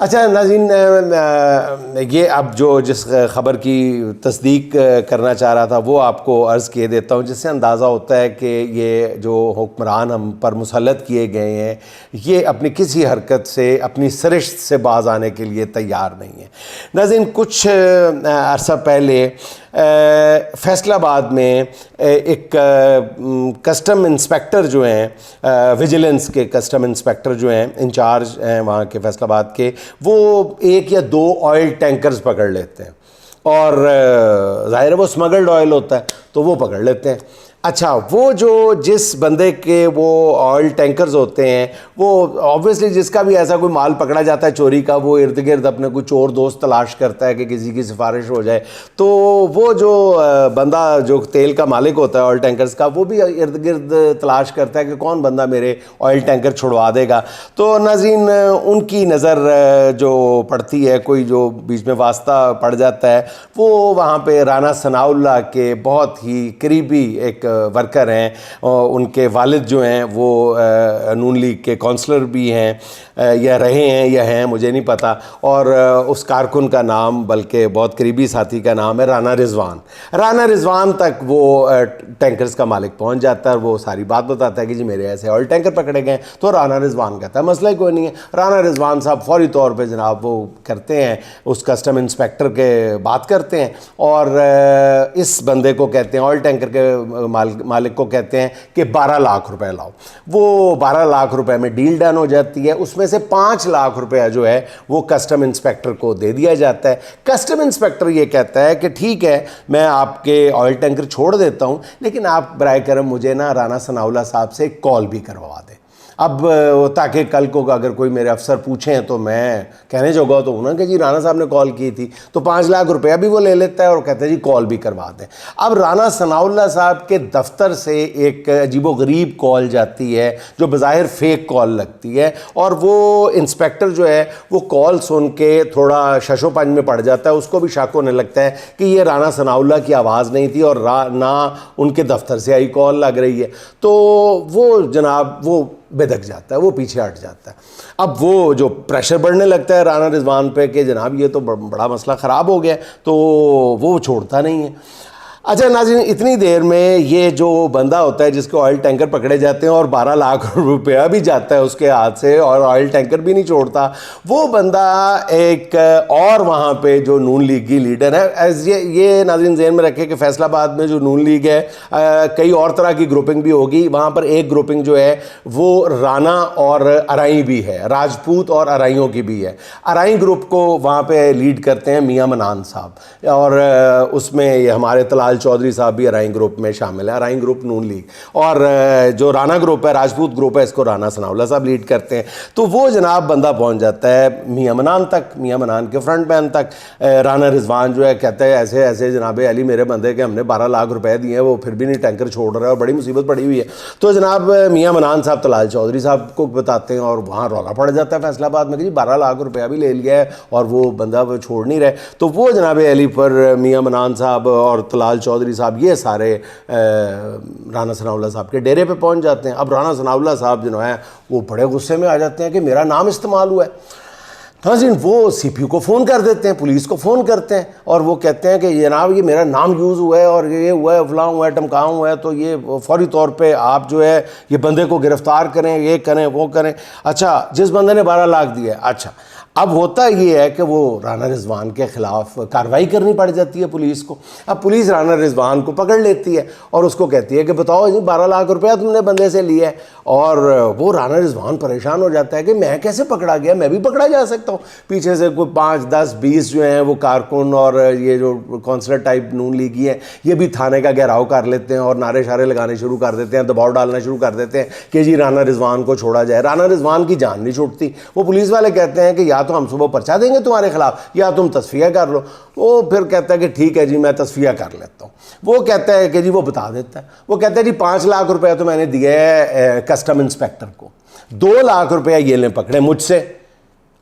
اچھا ناظرین، یہ اب جو جس خبر کی تصدیق کرنا چاہ رہا تھا وہ آپ کو عرض کیے دیتا ہوں، جس سے اندازہ ہوتا ہے کہ یہ جو حکمران ہم پر مسلط کیے گئے ہیں یہ اپنی کسی حرکت سے، اپنی سرشت سے باز آنے کے لیے تیار نہیں ہے۔ ناظرین، کچھ عرصہ پہلے فیصل آباد میں ایک کسٹم انسپیکٹر جو ہیں، ویجیلنس کے کسٹم انسپیکٹر جو ہیں، انچارج ہیں وہاں کے فیصل آباد کے، وہ 1 یا 2 آئل ٹینکرز پکڑ لیتے ہیں، اور ظاہر ہے وہ اسمگلڈ آئل ہوتا ہے تو وہ پکڑ لیتے ہیں۔ اچھا، وہ جو جس بندے کے وہ آئل ٹینکرز ہوتے ہیں، وہ آبویسلی جس کا بھی ایسا کوئی مال پکڑا جاتا ہے چوری کا، وہ ارد گرد اپنے کوئی چور دوست تلاش کرتا ہے کہ کسی کی سفارش ہو جائے، تو وہ جو بندہ جو تیل کا مالک ہوتا ہے آئل ٹینکرز کا، وہ بھی ارد گرد تلاش کرتا ہے کہ کون بندہ میرے آئل ٹینکر چھڑوا دے گا۔ تو ناظرین، ان کی نظر جو پڑتی ہے، کوئی جو بیچ میں واسطہ پڑ جاتا ہے، وہ وہاں پہ رانا ثناء اللہ کے بہت ہی قریبی ایک ورکر ہیں، ان کے والد جو ہیں وہ نون لیگ کے کونسلر بھی ہیں، یا رہے ہیں یا ہیں مجھے نہیں پتہ، اور اس کارکن کا نام، بلکہ بہت قریبی ساتھی کا نام ہے رانا رضوان۔ رانا رضوان تک وہ ٹینکرز کا مالک پہنچ جاتا ہے، اور وہ ساری بات بتاتا ہے کہ جی میرے ایسے آئل ٹینکر پکڑے گئے، تو رانا رضوان کہتا ہے مسئلہ ہی کوئی نہیں ہے۔ رانا رضوان صاحب فوری طور پہ جناب وہ کرتے ہیں، اس کسٹم انسپیکٹر کے بات کرتے ہیں، اور اس بندے کو کہتے ہیں، آئل ٹینکر کے مالک کو کہتے ہیں کہ 12 لاکھ روپے لاؤ۔ وہ 12 لاکھ روپے میں ڈیل ڈن ہو جاتی ہے، اس میں سے 5 لاکھ روپے جو ہے وہ کسٹم انسپیکٹر کو دے دیا جاتا ہے۔ کسٹم انسپیکٹر یہ کہتا ہے کہ ٹھیک ہے، میں آپ کے آئل ٹینکر چھوڑ دیتا ہوں، لیکن آپ برائے کرم مجھے نا رانا ثناء اللہ صاحب سے ایک کال بھی کروا دیں، اب تاکہ کل کو اگر کوئی میرے افسر پوچھیں تو میں کہنے جوگا تو ہوں نا کہ جی رانا صاحب نے کال کی تھی۔ تو 5 لاکھ روپیہ بھی وہ لے لیتا ہے اور کہتا ہے جی کال بھی کروا دیں۔ اب رانا ثناء اللہ صاحب کے دفتر سے ایک عجیب و غریب کال جاتی ہے جو بظاہر فیک کال لگتی ہے، اور وہ انسپیکٹر جو ہے وہ کال سن کے تھوڑا شش و پنج میں پڑ جاتا ہے، اس کو بھی شک ہونے لگتا ہے کہ یہ رانا ثناء اللہ کی آواز نہیں تھی اور نہ ان کے دفتر سے آئی کال لگ رہی ہے۔ تو وہ جناب وہ بدک جاتا ہے، وہ پیچھے ہٹ جاتا ہے۔ اب وہ جو پریشر بڑھنے لگتا ہے رانا رضوان پہ کہ جناب یہ تو بڑا مسئلہ خراب ہو گیا، تو وہ چھوڑتا نہیں ہے۔ اچھا ناظرین، اتنی دیر میں یہ جو بندہ ہوتا ہے جس کے آئل ٹینکر پکڑے جاتے ہیں اور 12 لاکھ روپیہ بھی جاتا ہے اس کے ہاتھ سے اور آئل ٹینکر بھی نہیں چھوڑتا، وہ بندہ ایک اور وہاں پہ جو نون لیگ کی لیڈر ہے، یہ ناظرین ذہن میں رکھے کہ فیصل آباد میں جو نون لیگ ہے کئی اور طرح کی گروپنگ بھی ہوگی، وہاں پر ایک گروپنگ جو ہے وہ رانا اور ارائیں بھی ہے، راجپوت اور ارائیوں کی بھی ہے۔ ارائیں گروپ کو وہاں پہ لیڈ کرتے ہیں میاں منان صاحب، اور اس میں یہ ہمارے طلال چودھری صاحب بھی ارائیں گروپ میں شامل ہے، ارائیں گروپ نون لیگ، اور جو رانا گروپ ہے، راجپوت گروپ ہے، اس کو رانا ثناء اللہ صاحب لیڈ کرتے ہیں۔ تو وہ جناب بندہ پہنچ جاتا ہے میاں منان تک، میاں منان کے فرنٹ مین تک۔ رانا رضوان جو ہے کہتا ہے ایسے ایسے جناب علی میرے بندے کے ہم نے 12 لاکھ روپے دیے ہیں، وہ پھر بھی نہیں ٹینکر چھوڑ رہا ہے اور بڑی مصیبت پڑی ہوئی ہے۔ تو جناب میاں منان صاحب طلال چودھری صاحب کو بتاتے ہیں، اور وہاں رولا پڑ جاتا ہے فیصل آباد میں کہ جی 12 لاکھ روپیہ بھی لے لیا ہے اور وہ بندہ وہ چھوڑ نہیں رہے۔ تو وہ جناب علی پر میاں منان صاحب اور طلال چودھری صاحب یہ سارے رانا ثناء اللہ صاحب کے ڈیرے پہ پہنچ جاتے ہیں۔ اب رانا ثناء اللہ صاحب جو ہے وہ بڑے غصے میں آ جاتے ہیں کہ میرا نام استعمال ہوا ہے۔ ناظرین، وہ سی پی یو کو فون کر دیتے ہیں، پولیس کو فون کرتے ہیں، اور وہ کہتے ہیں کہ جناب یہ میرا نام یوز ہوا ہے اور یہ ہوا ہے، فلاں ہوا ہے، ٹمکاؤں ہوا ہے، تو یہ فوری طور پہ آپ جو ہے یہ بندے کو گرفتار کریں، یہ کریں وہ کریں۔ اچھا، جس بندے نے 12 لاکھ دیا ہے، اچھا اب ہوتا یہ ہے کہ وہ رانا رضوان کے خلاف کارروائی کرنی پڑ جاتی ہے پولیس کو۔ اب پولیس رانا رضوان کو پکڑ لیتی ہے اور اس کو کہتی ہے کہ بتاؤ جی 12 لاکھ روپیہ تم نے بندے سے لیا ہے، اور وہ رانا رضوان پریشان ہو جاتا ہے کہ میں کیسے پکڑا گیا، میں بھی پکڑا جا سکتا ہوں۔ پیچھے سے کوئی 5 10 20 جو ہیں وہ کارکن اور یہ جو کونسلر ٹائپ نون لیگی ہیں یہ بھی تھانے کا گھیراؤ کر لیتے ہیں اور نعرے شارے لگانے شروع کر دیتے ہیں، دباؤ ڈالنا شروع کر دیتے ہیں کہ جی رانا رضوان کو چھوڑا جائے۔ رانا رضوان کی جان نہیں چھوٹتی، وہ پولیس والے کہتے ہیں کہ یا تو ہم صبح پرچہ دیں گے تمہارے خلاف یا تم تصفیہ کر لو۔ وہ پھر کہتا ہے کہ ٹھیک ہے جی میں تصفیہ کر لیتا ہوں۔ وہ کہتا ہے کہ جی وہ بتا دیتا ہے، وہ کہتا ہے جی 5 لاکھ روپے تو میں نے دیے ہے کسٹم انسپیکٹر کو، 2 لاکھ روپیہ یہ لیں پکڑے مجھ سے،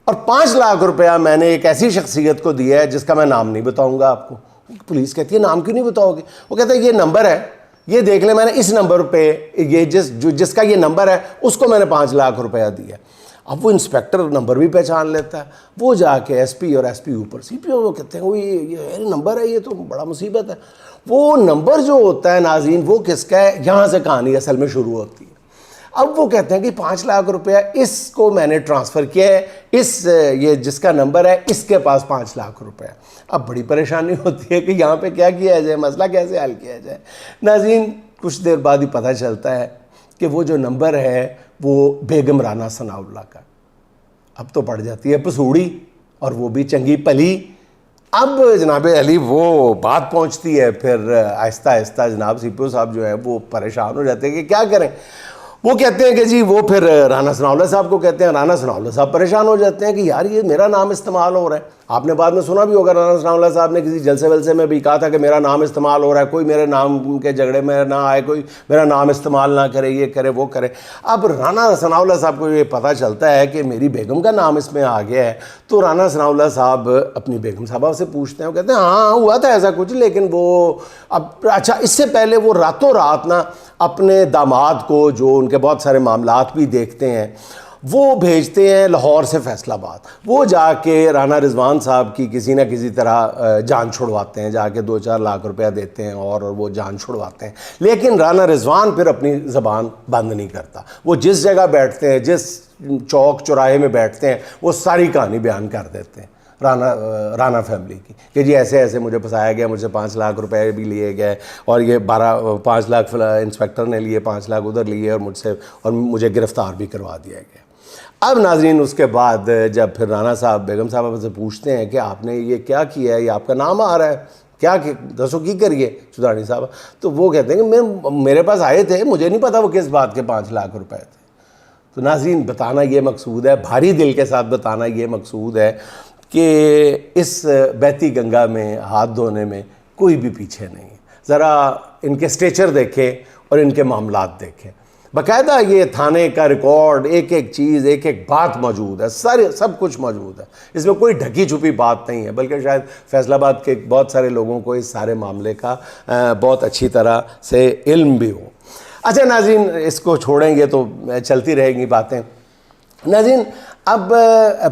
اور 5 لاکھ روپیہ میں نے ایک ایسی شخصیت کو دیا ہے جس کا میں نام نہیں بتاؤں گا آپ کو۔ پولیس کہتی ہے نام کیوں نہیں بتاؤ گے؟ وہ کہتا ہے یہ نمبر ہے، یہ دیکھ لیں میں نے اس نمبر پہ یہ جس کا یہ نمبر ہے اس کو میں نے 5 لاکھ روپیہ دیا۔ اب وہ انسپیکٹر نمبر بھی پہچان لیتا ہے، وہ جا کے ایس پی اور ایس پی اوپر سی پی او وہ کہتے ہیں وہ یہ نمبر ہے، یہ تو بڑا مصیبت ہے۔ وہ نمبر جو ہوتا ہے ناظرین وہ کس کا ہے، یہاں سے کہانی اصل میں شروع ہوتی ہے۔ اب وہ کہتے ہیں کہ 5 لاکھ روپیہ اس کو میں نے ٹرانسفر کیا ہے، یہ جس کا نمبر ہے اس کے پاس 5 لاکھ روپیہ۔ اب بڑی پریشانی ہوتی ہے کہ یہاں پہ کیا کیا جائے، مسئلہ کیسے حل کیا جائے۔ ناظرین کچھ دیر بعد ہی پتہ چلتا ہے کہ وہ جو نمبر ہے وہ بیگم رانا ثناء اللہ کا۔ اب تو پڑ جاتی ہے پسوڑی، اور وہ بھی چنگی پلی۔ اب جناب علی وہ بات پہنچتی ہے، پھر آہستہ آہستہ جناب سی پی او صاحب جو ہے وہ پریشان ہو جاتے ہیں کہ کیا کریں۔ وہ کہتے ہیں کہ جی وہ پھر رانا ثناء اللہ صاحب کو کہتے ہیں، رانا ثناء اللہ صاحب پریشان ہو جاتے ہیں کہ یار یہ میرا نام استعمال ہو رہا ہے۔ آپ نے بعد میں سنا بھی ہوگا رانا ثناء اللہ صاحب نے کسی جلسے ولسے میں بھی کہا تھا کہ میرا نام استعمال ہو رہا ہے، کوئی میرے نام کے جھگڑے میں نہ آئے، کوئی میرا نام استعمال نہ کرے، یہ کرے وہ کرے۔ اب رانا ثناء اللہ صاحب کو یہ پتہ چلتا ہے کہ میری بیگم کا نام اس میں آ گیا ہے، تو رانا ثناء اللہ صاحب اپنی بیگم صاحبہ سے پوچھتے ہیں، وہ کہتے ہیں ہاں ہوا تھا ایسا کچھ، لیکن وہ اب اچھا اس سے پہلے وہ راتوں رات نا اپنے داماد کو، جو ان کے بہت سارے معاملات بھی دیکھتے ہیں، وہ بھیجتے ہیں لاہور سے فیصل آباد۔ وہ جا کے رانا رضوان صاحب کی کسی نہ کسی طرح جان چھڑواتے ہیں، جا کے 2-4 لاکھ روپیہ دیتے ہیں اور وہ جان چھڑواتے ہیں۔ لیکن رانا رضوان پھر اپنی زبان بند نہیں کرتا، وہ جس جگہ بیٹھتے ہیں، جس چوک چوراہے میں بیٹھتے ہیں، وہ ساری کہانی بیان کر دیتے ہیں رانا فیملی کی کہ جی ایسے ایسے مجھے پھنسایا گیا، مجھ سے 5 لاکھ روپے بھی لیے گئے، اور یہ 5 لاکھ انسپیکٹر نے لیے، 5 لاکھ ادھر لیے، اور مجھے گرفتار بھی کروا دیا گیا۔ اب ناظرین اس کے بعد جب پھر رانا صاحب بیگم صاحبہ سے پوچھتے ہیں کہ آپ نے یہ کیا کیا ہے، یہ آپ کا نام آ رہا ہے، کیا دسو کی کریے چودھانی صاحب، تو وہ کہتے ہیں کہ میرے پاس آئے تھے، مجھے نہیں پتا وہ کس بات کے 5 لاکھ روپے تھے۔ تو ناظرین بتانا یہ مقصود ہے، بھاری دل کے ساتھ بتانا یہ مقصود ہے کہ اس بیتی گنگا میں ہاتھ دھونے میں کوئی بھی پیچھے نہیں ہے۔ ذرا ان کے سٹیچر دیکھیں اور ان کے معاملات دیکھیں، باقاعدہ یہ تھانے کا ریکارڈ، ایک ایک چیز، ایک ایک بات موجود ہے، سب کچھ موجود ہے، اس میں کوئی ڈھکی چھپی بات نہیں ہے، بلکہ شاید فیصل آباد کے بہت سارے لوگوں کو اس سارے معاملے کا بہت اچھی طرح سے علم بھی ہو۔ اچھا ناظرین اس کو چھوڑیں گے تو چلتی رہیں گی باتیں۔ ناظرین اب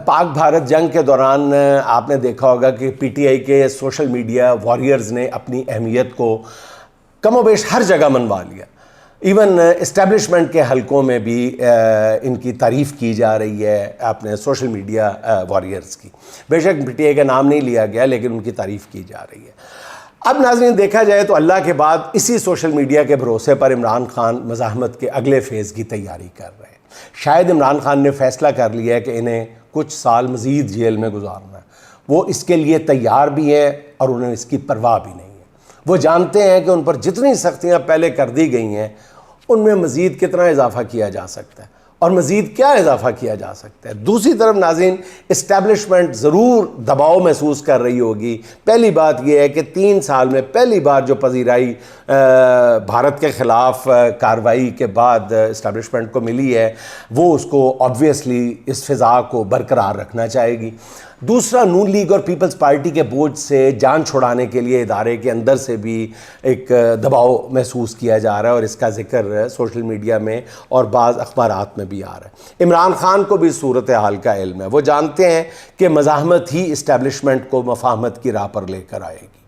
پاک بھارت جنگ کے دوران آپ نے دیکھا ہوگا کہ پی ٹی آئی کے سوشل میڈیا واریئرز نے اپنی اہمیت کو کم و بیش ہر جگہ منوا لیا، ایون اسٹیبلشمنٹ کے حلقوں میں بھی ان کی تعریف کی جا رہی ہے اپنے سوشل میڈیا واریئرز کی۔ بے شک پی ٹی آئی کا نام نہیں لیا گیا لیکن ان کی تعریف کی جا رہی ہے۔ اب ناظرین دیکھا جائے تو اللہ کے بعد اسی سوشل میڈیا کے بھروسے پر عمران خان مزاحمت کے اگلے فیز کی تیاری کر رہے ہیں۔ شاید عمران خان نے فیصلہ کر لیا ہے کہ انہیں کچھ سال مزید جیل میں گزارنا ہے، وہ اس کے لیے تیار بھی ہیں اور انہیں اس کی پرواہ بھی نہیں ہے۔ وہ جانتے ہیں کہ ان پر جتنی سختیاں پہلے کر دی گئی ہیں ان میں مزید کتنا اضافہ کیا جا سکتا ہے اور مزید کیا اضافہ کیا جا سکتا ہے۔ دوسری طرف ناظرین اسٹیبلشمنٹ ضرور دباؤ محسوس کر رہی ہوگی۔ پہلی بات یہ ہے کہ 3 سال میں پہلی بار جو پذیرائی بھارت کے خلاف کارروائی کے بعد اسٹیبلشمنٹ کو ملی ہے وہ اس کو آبویسلی اس فضا کو برقرار رکھنا چاہے گی۔ دوسرا، نون لیگ اور پیپلز پارٹی کے بوجھ سے جان چھڑانے کے لیے ادارے کے اندر سے بھی ایک دباؤ محسوس کیا جا رہا ہے اور اس کا ذکر سوشل میڈیا میں اور بعض اخبارات میں بھی آ رہا ہے۔ عمران خان کو بھی صورتحال کا علم ہے، وہ جانتے ہیں کہ مزاحمت ہی اسٹیبلشمنٹ کو مفاہمت کی راہ پر لے کر آئے گی۔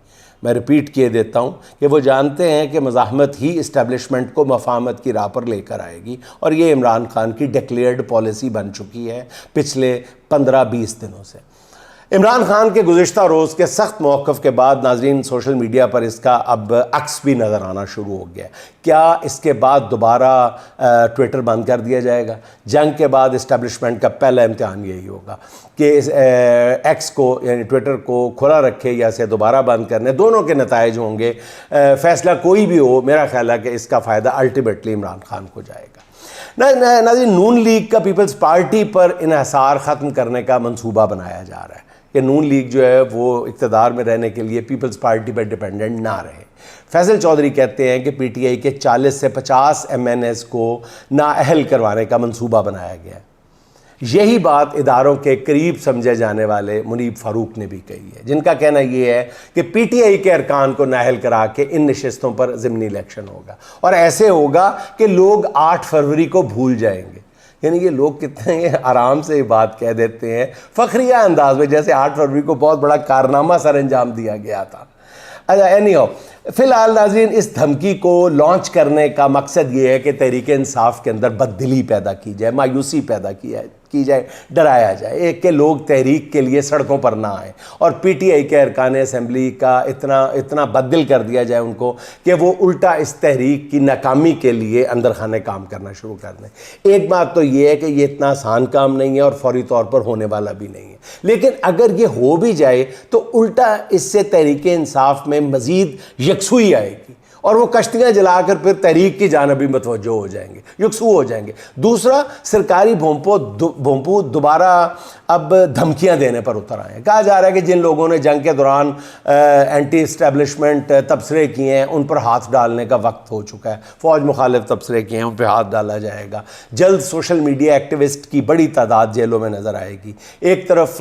میں ریپیٹ کیے دیتا ہوں کہ وہ جانتے ہیں کہ مزاحمت ہی اسٹیبلشمنٹ کو مفاہمت کی راہ پر لے کر آئے گی، اور یہ عمران خان کی ڈکلیئرڈ پالیسی بن چکی ہے پچھلے 15-20 دنوں سے۔ عمران خان کے گزشتہ روز کے سخت موقف کے بعد ناظرین سوشل میڈیا پر اس کا اب عکس بھی نظر آنا شروع ہو گیا ہے۔ کیا اس کے بعد دوبارہ ٹویٹر بند کر دیا جائے گا؟ جنگ کے بعد اسٹیبلشمنٹ کا پہلا امتحان یہی ہوگا کہ اس ایکس کو یعنی ٹویٹر کو کھلا رکھے یا اسے دوبارہ بند کرنے، دونوں کے نتائج ہوں گے۔ فیصلہ کوئی بھی ہو، میرا خیال ہے کہ اس کا فائدہ الٹیمیٹلی عمران خان کو جائے گا۔ ناظرین نون لیگ کا پیپلز پارٹی پر انحصار ختم کرنے کا منصوبہ بنایا جا رہا ہے کہ نون لیگ جو ہے وہ اقتدار میں رہنے کے لیے پیپلز پارٹی پر ڈیپینڈنٹ نہ رہے۔ فیصل چودھری کہتے ہیں کہ پی ٹی آئی کے 40 سے 50 ایم این ایز کو نااہل کروانے کا منصوبہ بنایا گیا ہے۔ یہی بات اداروں کے قریب سمجھے جانے والے منیب فاروق نے بھی کہی ہے، جن کا کہنا یہ ہے کہ پی ٹی آئی کے ارکان کو نااہل کرا کے ان نشستوں پر ضمنی الیکشن ہوگا، اور ایسے ہوگا کہ لوگ 8 فروری کو بھول جائیں گے۔ یعنی یہ لوگ کتنے آرام سے یہ بات کہہ دیتے ہیں فخریہ انداز میں، جیسے 8 فروری کو بہت بڑا کارنامہ سر انجام دیا گیا تھا۔ اچھا اینی ہاؤ، فی الحال ناظرین اس دھمکی کو لانچ کرنے کا مقصد یہ ہے کہ تحریک انصاف کے اندر بددلی پیدا کی جائے، مایوسی پیدا کی جائے، ڈرایا جائے، ایک کہ لوگ تحریک کے لیے سڑکوں پر نہ آئیں، اور پی ٹی آئی کے ارکان اسمبلی کا اتنا بددل کر دیا جائے ان کو کہ وہ الٹا اس تحریک کی ناکامی کے لیے اندر خانے کام کرنا شروع کر دیں۔ ایک بات تو یہ ہے کہ یہ اتنا آسان کام نہیں ہے اور فوری طور پر ہونے والا بھی نہیں ہے، لیکن اگر یہ ہو بھی جائے تو الٹا اس سے تحریک انصاف میں مزید یکسوئی آئے گی، اور وہ کشتیاں جلا کر پھر تحریک کی جانب بھی متوجہ ہو جائیں گے، یکسو ہو جائیں گے۔ دوسرا، سرکاری بھونپو دوبارہ اب دھمکیاں دینے پر اتر آئے ہیں۔ کہا جا رہا ہے کہ جن لوگوں نے جنگ کے دوران اینٹی اسٹیبلشمنٹ تبصرے کیے ہیں ان پر ہاتھ ڈالنے کا وقت ہو چکا ہے، فوج مخالف تبصرے کیے ہیں ان پہ ہاتھ ڈالا جائے گا۔ جلد سوشل میڈیا ایکٹیوسٹ کی بڑی تعداد جیلوں میں نظر آئے گی۔ ایک طرف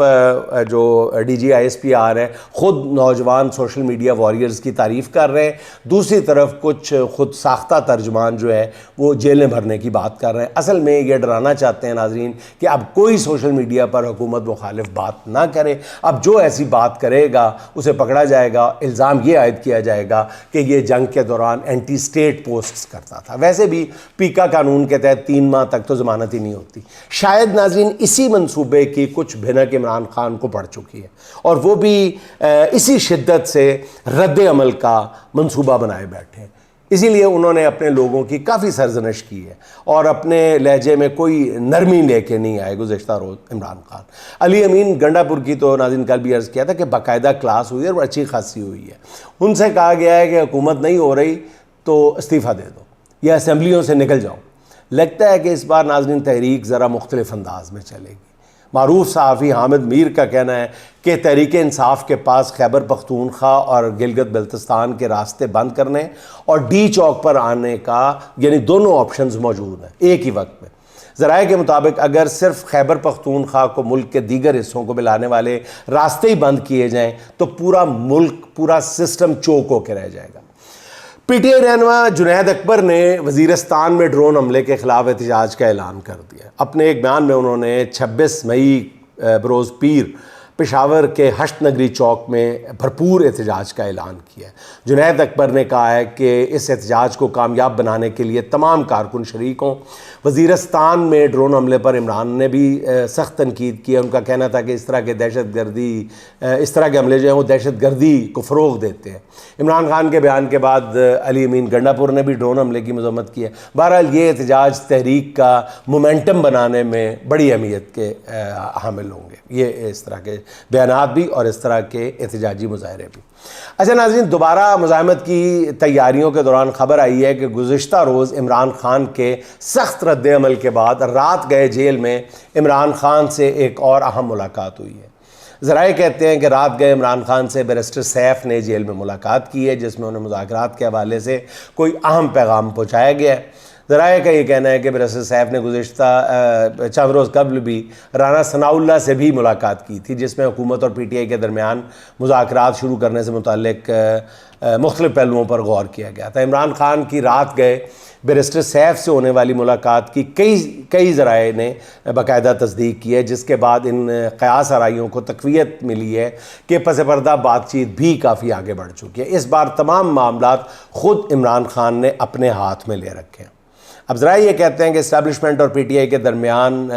جو D G I S P R ہے خود نوجوان سوشل میڈیا واریئرز کی تعریف کر رہے ہیں، دوسری طرف کچھ خود ساختہ ترجمان جو ہے وہ جیلیں بھرنے کی بات کر رہے ہیں۔ اصل میں یہ ڈرانا چاہتے ہیں ناظرین کہ اب کوئی سوشل میڈیا پر حکومت مخالف بات نہ کرے، اب جو ایسی بات کرے گا اسے پکڑا جائے گا، الزام یہ عائد کیا جائے گا کہ یہ جنگ کے دوران اینٹی سٹیٹ پوسٹس کرتا تھا۔ ویسے بھی پیکا قانون کے تحت 3 ماہ تک تو ضمانت ہی نہیں ہوتی۔ شاید ناظرین اسی منصوبے کی کچھ بھنک عمران خان کو پڑ چکی ہے، اور وہ بھی اسی شدت سے رد عمل کا منصوبہ بنائے بیٹھے ہیں۔ اسی لیے انہوں نے اپنے لوگوں کی کافی سرزنش کی ہے اور اپنے لہجے میں کوئی نرمی لے کے نہیں آئے گزشتہ روز عمران خان۔ علی امین گنڈا پور کی تو ناظرین کل بھی عرض کیا تھا کہ باقاعدہ کلاس ہوئی ہے اور اچھی خاصی ہوئی ہے۔ ان سے کہا گیا ہے کہ حکومت نہیں ہو رہی تو استعفیٰ دے دو یا اسمبلیوں سے نکل جاؤ۔ لگتا ہے کہ اس بار ناظرین تحریک ذرا مختلف انداز میں چلے گی۔ معروف صحافی حامد میر کا کہنا ہے کہ تحریک انصاف کے پاس خیبر پختونخوا اور گلگت بلتستان کے راستے بند کرنے اور ڈی چوک پر آنے کا یعنی دونوں آپشنز موجود ہیں ایک ہی وقت میں۔ ذرائع کے مطابق اگر صرف خیبر پختونخوا کو ملک کے دیگر حصوں کو ملانے والے راستے ہی بند کیے جائیں تو پورا ملک، پورا سسٹم چوک ہو کے رہ جائے گا۔ پی ٹی آئی رہنما جنید اکبر نے وزیرستان میں ڈرون حملے کے خلاف احتجاج کا اعلان کر دیا۔ اپنے ایک بیان میں انہوں نے 26 مئی بروز پیر پشاور کے ہشت نگری چوک میں بھرپور احتجاج کا اعلان کیا ہے۔ جنید اکبر نے کہا ہے کہ اس احتجاج کو کامیاب بنانے کے لیے تمام کارکن شریک ہوں۔ وزیرستان میں ڈرون حملے پر عمران نے بھی سخت تنقید کی ہے۔ ان کا کہنا تھا کہ اس طرح کے حملے جو ہیں وہ دہشت گردی کو فروغ دیتے ہیں۔ عمران خان کے بیان کے بعد علی امین گنڈا پور نے بھی ڈرون حملے کی مذمت کی ہے۔ بہرحال یہ احتجاج تحریک کا مومنٹم بنانے میں بڑی اہمیت کے حامل ہوں گے، یہ اس طرح کے بیانات بھی اور اس طرح کے احتجاجی مظاہرے بھی۔ اچھا ناظرین، دوبارہ مزاحمت کی تیاریوں کے دوران خبر آئی ہے کہ گزشتہ روز عمران خان کے سخت رد عمل کے بعد رات گئے جیل میں عمران خان سے ایک اور اہم ملاقات ہوئی ہے۔ ذرائع کہتے ہیں کہ رات گئے عمران خان سے بیرسٹر سیف نے جیل میں ملاقات کی ہے، جس میں انہیں مذاکرات کے حوالے سے کوئی اہم پیغام پہنچایا گیا ہے۔ ذرائع کا یہ کہنا ہے کہ بیرسٹر سیف نے گزشتہ چند روز قبل بھی رانا ثناء اللہ سے بھی ملاقات کی تھی، جس میں حکومت اور پی ٹی آئی کے درمیان مذاکرات شروع کرنے سے متعلق مختلف پہلوؤں پر غور کیا گیا تھا۔ عمران خان کی رات گئے بیرسٹر سیف سے ہونے والی ملاقات کی کئی ذرائع نے باقاعدہ تصدیق کی ہے، جس کے بعد ان قیاس آرائیوں کو تقویت ملی ہے کہ پس پردہ بات چیت بھی کافی آگے بڑھ چکی ہے۔ اس بار تمام معاملات خود عمران خان نے اپنے ہاتھ میں لے رکھے ہیں۔ اب ذرائع یہ کہتے ہیں کہ اسٹیبلشمنٹ اور پی ٹی آئی کے درمیان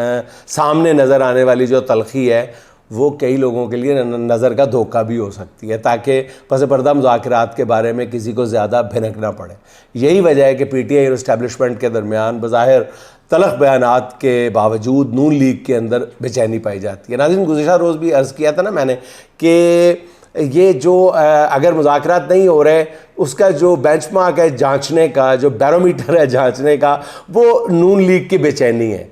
سامنے نظر آنے والی جو تلخی ہے وہ کئی لوگوں کے لیے نظر کا دھوکہ بھی ہو سکتی ہے، تاکہ پس پردہ مذاکرات کے بارے میں کسی کو زیادہ بھنک نہ پڑے۔ یہی وجہ ہے کہ پی ٹی آئی اور اسٹیبلشمنٹ کے درمیان بظاہر تلخ بیانات کے باوجود نون لیگ کے اندر بے چینی پائی جاتی ہے۔ ناظرین، گزشتہ روز بھی عرض کیا تھا نا میں نے کہ یہ جو اگر مذاکرات نہیں ہو رہے اس کا جو بینچ مارک ہے جانچنے کا، جو بیرومیٹر ہے جانچنے کا، وہ نون لیگ کی بے چینی ہے۔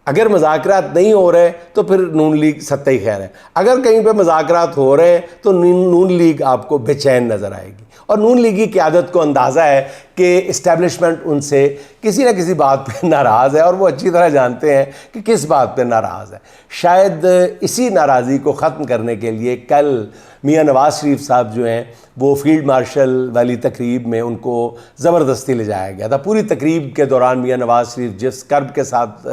اگر مذاکرات نہیں ہو رہے تو پھر نون لیگ ستہ ہی خیر ہے، اگر کہیں پہ مذاکرات ہو رہے تو نون لیگ آپ کو بے چین نظر آئے گی۔ اور نون لیگی قیادت کو اندازہ ہے کہ اسٹیبلشمنٹ ان سے کسی نہ کسی بات پہ ناراض ہے، اور وہ اچھی طرح جانتے ہیں کہ کس بات پہ ناراض ہے۔ شاید اسی ناراضی کو ختم کرنے کے لیے کل میاں نواز شریف صاحب جو ہیں وہ فیلڈ مارشل والی تقریب میں ان کو زبردستی لے جایا گیا تھا۔ پوری تقریب کے دوران میاں نواز شریف جس کرب کے ساتھ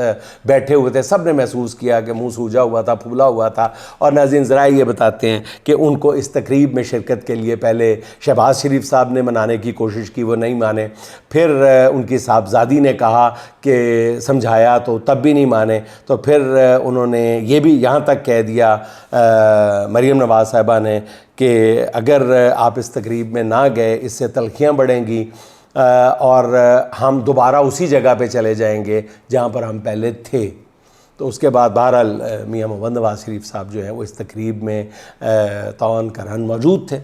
بیٹھے ہوئے تھے، سب نے محسوس کیا کہ منہ سوجا ہوا تھا، پھولا ہوا تھا۔ اور ناظرین ذرائع یہ بتاتے ہیں کہ ان کو اس تقریب میں شرکت کے لیے پہلے شہباز شریف صاحب نے منانے کی کوشش کی، وہ نہیں مانے۔ پھر ان کی صاحبزادی نے کہا کہ سمجھایا تو تب بھی نہیں مانے، تو پھر انہوں نے یہ بھی یہاں تک کہہ دیا مریم نواز صاحبہ نے کہ اگر آپ اس تقریب میں نہ گئے اس سے تلخیاں بڑھیں گی اور ہم دوبارہ اسی جگہ پہ چلے جائیں گے جہاں پر ہم پہلے تھے۔ تو اس کے بعد بہرحال میاں محمد نواز شریف صاحب جو ہیں وہ اس تقریب میں طوعاً کرہن موجود تھے،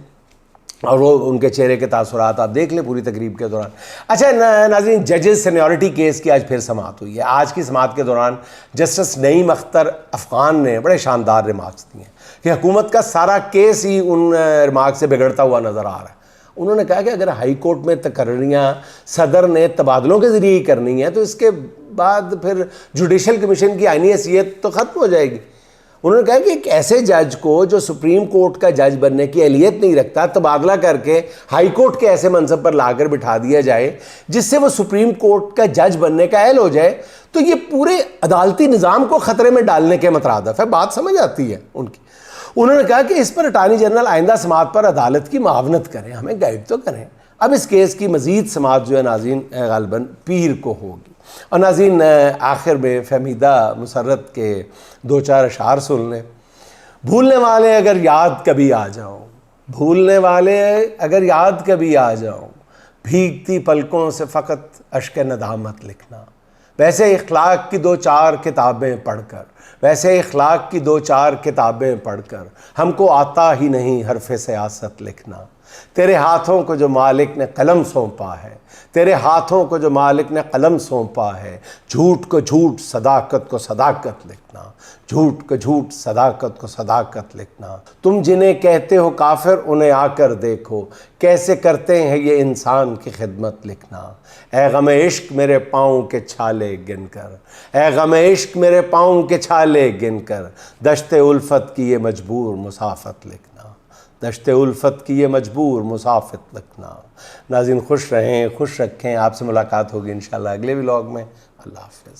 اور وہ ان کے چہرے کے تاثرات آپ دیکھ لیں پوری تقریب کے دوران۔ اچھا ناظرین، ججز سینیورٹی کیس کی آج پھر سماعت ہوئی ہے۔ آج کی سماعت کے دوران جسٹس نعیم اختر افغان نے بڑے شاندار ریمارکس دیے ہیں کہ حکومت کا سارا کیس ہی ان ریمارکس سے بگڑتا ہوا نظر آ رہا ہے۔ انہوں نے کہا کہ اگر ہائی کورٹ میں تقرریاں صدر نے تبادلوں کے ذریعے ہی کرنی ہے تو اس کے بعد پھر جوڈیشل کمیشن کی آئینی حیثیت تو ختم ہو جائے گی۔ انہوں نے کہا کہ ایک ایسے جج کو جو سپریم کورٹ کا جج بننے کی اہلیت نہیں رکھتا، تبادلہ کر کے ہائی کورٹ کے ایسے منصب پر لا کر بٹھا دیا جائے جس سے وہ سپریم کورٹ کا جج بننے کا اہل ہو جائے، تو یہ پورے عدالتی نظام کو خطرے میں ڈالنے کے مترادف ہے۔ بات سمجھ آتی ہے ان کی۔ انہوں نے کہا کہ اس پر اٹارنی جنرل آئندہ سماعت پر عدالت کی معاونت کریں، ہمیں گائیڈ تو کریں۔ اب اس کیس کی مزید سماعت جو ہے ناظرین غالباً پیر کو ہوگی۔ اور ناظرین آخر میں فہمیدہ مسرت کے دو چار اشعار سن لیں۔ بھولنے والے اگر یاد کبھی آ جاؤں، بھولنے والے اگر یاد کبھی آ جاؤں، بھیگتی پلکوں سے فقط اشک ندامت لکھنا۔ ویسے اخلاق کی دو چار کتابیں پڑھ کر، ویسے اخلاق کی دو چار کتابیں پڑھ کر ہم کو آتا ہی نہیں حرف سیاست لکھنا۔ تیرے ہاتھوں کو جو مالک نے قلم سونپا ہے، تیرے ہاتھوں کو جو مالک نے قلم سونپا ہے، جھوٹ کو جھوٹ، صداقت کو صداقت لکھنا، جھوٹ کو جھوٹ، صداقت کو صداقت لکھنا۔ تم جنہیں کہتے ہو کافر انہیں آ کر دیکھو، کیسے کرتے ہیں یہ انسان کی خدمت لکھنا۔ اے غم عشق میرے پاؤں کے چھالے گن کر، اے غم عشق میرے پاؤں کے چھالے گن کر، دشت الفت کی یہ مجبور مسافت لکھنا، دشت الفت کی یہ مجبور مسافت لکھنا۔ ناظرین خوش رہیں، خوش رکھیں۔ آپ سے ملاقات ہوگی انشاءاللہ اگلے ولاگ میں۔ اللہ حافظ۔